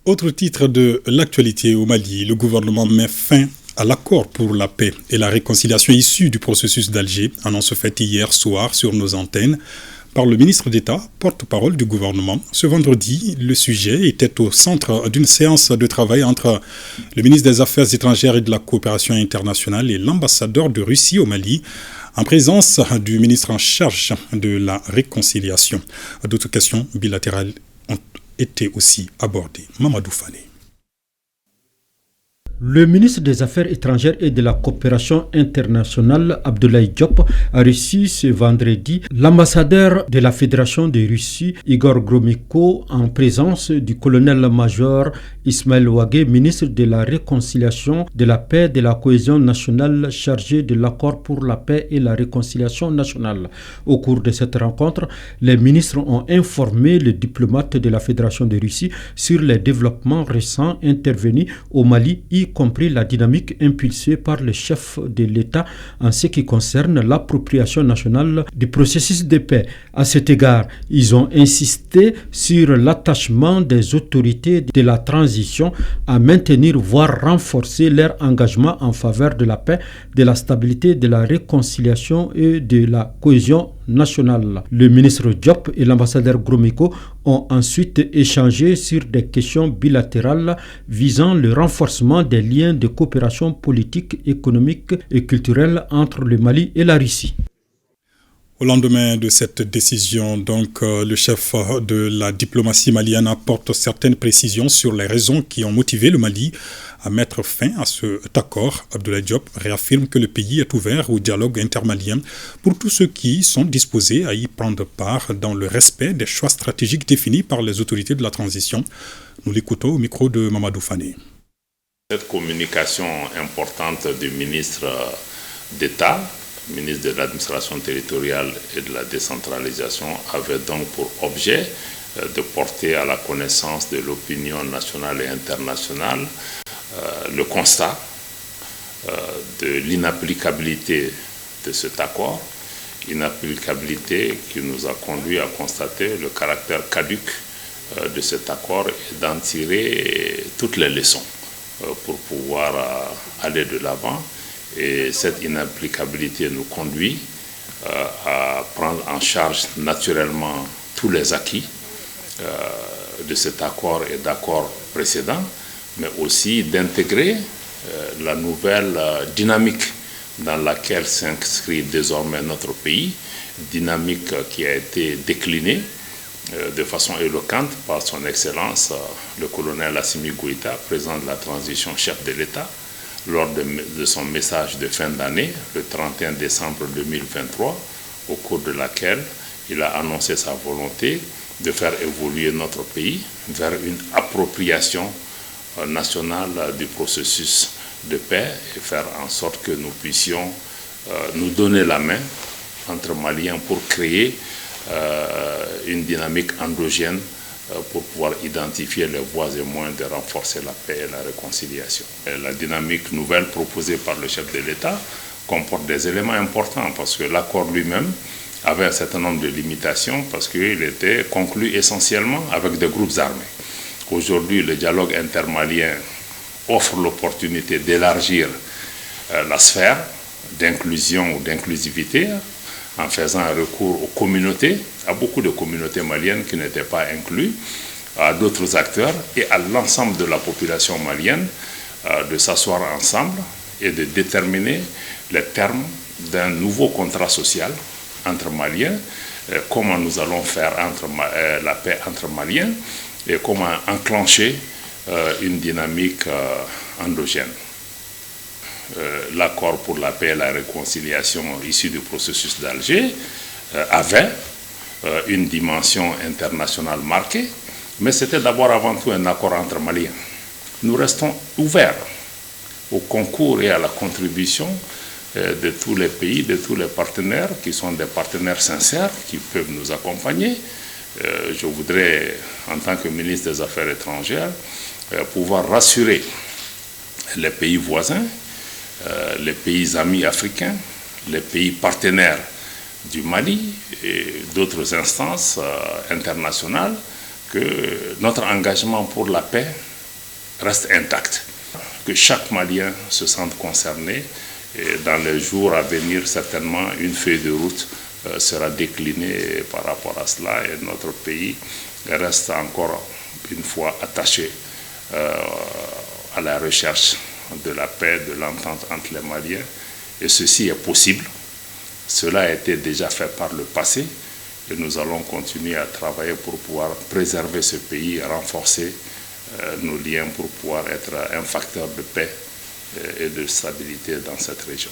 Autre titre de l'actualité au Mali, le gouvernement met fin à l'accord pour la paix et la réconciliation issu du processus d'Alger, annonce faite hier soir sur nos antennes par le ministre d'État, porte-parole du gouvernement. Ce vendredi, le sujet était au centre d'une séance de travail entre le ministre des Affaires étrangères et de la coopération internationale et l'ambassadeur de Russie au Mali, en présence du ministre en charge de la réconciliation. D'autres questions bilatérales ont été aussi abordées. Mamadou Fane. Le ministre des Affaires étrangères et de la coopération internationale, Abdoulaye Diop, a reçu ce vendredi l'ambassadeur de la Fédération de Russie, Igor Gromyko, en présence du colonel-major Ismaël Ouagé, ministre de la Réconciliation, de la Paix et de la Cohésion nationale chargé de l'accord pour la paix et la réconciliation nationale. Au cours de cette rencontre, les ministres ont informé le diplomate de la Fédération de Russie sur les développements récents intervenus au Mali, y compris la dynamique impulsée par le chef de l'État en ce qui concerne l'appropriation nationale du processus de paix. À cet égard, ils ont insisté sur l'attachement des autorités de la transition à maintenir, voire renforcer leur engagement en faveur de la paix, de la stabilité, de la réconciliation et de la cohésion nationale. Le ministre Diop et l'ambassadeur Gromyko ont ensuite échangé sur des questions bilatérales visant le renforcement des liens de coopération politique, économique et culturelle entre le Mali et la Russie. Au lendemain de cette décision, le chef de la diplomatie malienne apporte certaines précisions sur les raisons qui ont motivé le Mali à mettre fin à cet accord. Abdoulaye Diop réaffirme que le pays est ouvert au dialogue intermalien pour tous ceux qui sont disposés à y prendre part dans le respect des choix stratégiques définis par les autorités de la transition. Nous l'écoutons au micro de Mamadou Fane. Cette communication importante du ministre d'État, ministre de l'administration territoriale et de la décentralisation, avait donc pour objet de porter à la connaissance de l'opinion nationale et internationale le constat de l'inapplicabilité de cet accord, inapplicabilité qui nous a conduit à constater le caractère caduc de cet accord et d'en tirer toutes les leçons pour pouvoir aller de l'avant. Et cette inapplicabilité nous conduit à prendre en charge naturellement tous les acquis de cet accord et d'accords précédents, mais aussi d'intégrer la nouvelle dynamique dans laquelle s'inscrit désormais notre pays, dynamique qui a été déclinée de façon éloquente par son Excellence le colonel Assimi Goïta, président de la transition, chef de l'État, lors de son message de fin d'année, le 31 décembre 2023, au cours de laquelle il a annoncé sa volonté de faire évoluer notre pays vers une appropriation nationale du processus de paix et faire en sorte que nous puissions nous donner la main entre Maliens pour créer une dynamique endogène pour pouvoir identifier les voies et moyens de renforcer la paix et la réconciliation. Et la dynamique nouvelle proposée par le chef de l'État comporte des éléments importants parce que l'accord lui-même avait un certain nombre de limitations parce qu'il était conclu essentiellement avec des groupes armés. Aujourd'hui, le dialogue intermalien offre l'opportunité d'élargir la sphère d'inclusion ou d'inclusivité en faisant un recours aux communautés, à beaucoup de communautés maliennes qui n'étaient pas incluses, à d'autres acteurs et à l'ensemble de la population malienne de s'asseoir ensemble et de déterminer les termes d'un nouveau contrat social entre Maliens, comment nous allons faire la paix entre Maliens et comment enclencher une dynamique endogène. L'accord pour la paix et la réconciliation issu du processus d'Alger avait une dimension internationale marquée, mais c'était d'abord avant tout un accord entre Maliens. Nous restons ouverts au concours et à la contribution de tous les pays, de tous les partenaires qui sont des partenaires sincères qui peuvent nous accompagner. Je voudrais, en tant que ministre des Affaires étrangères, pouvoir rassurer les pays voisins, les pays amis africains, les pays partenaires du Mali et d'autres instances internationales que notre engagement pour la paix reste intacte, que chaque Malien se sente concerné. Et dans les jours à venir, certainement, une feuille de route sera déclinée par rapport à cela et notre pays reste encore une fois attaché à la recherche de la paix, de l'entente entre les Maliens. Et ceci est possible. Cela a été déjà fait par le passé et nous allons continuer à travailler pour pouvoir préserver ce pays et renforcer nos liens pour pouvoir être un facteur de paix et de stabilité dans cette région.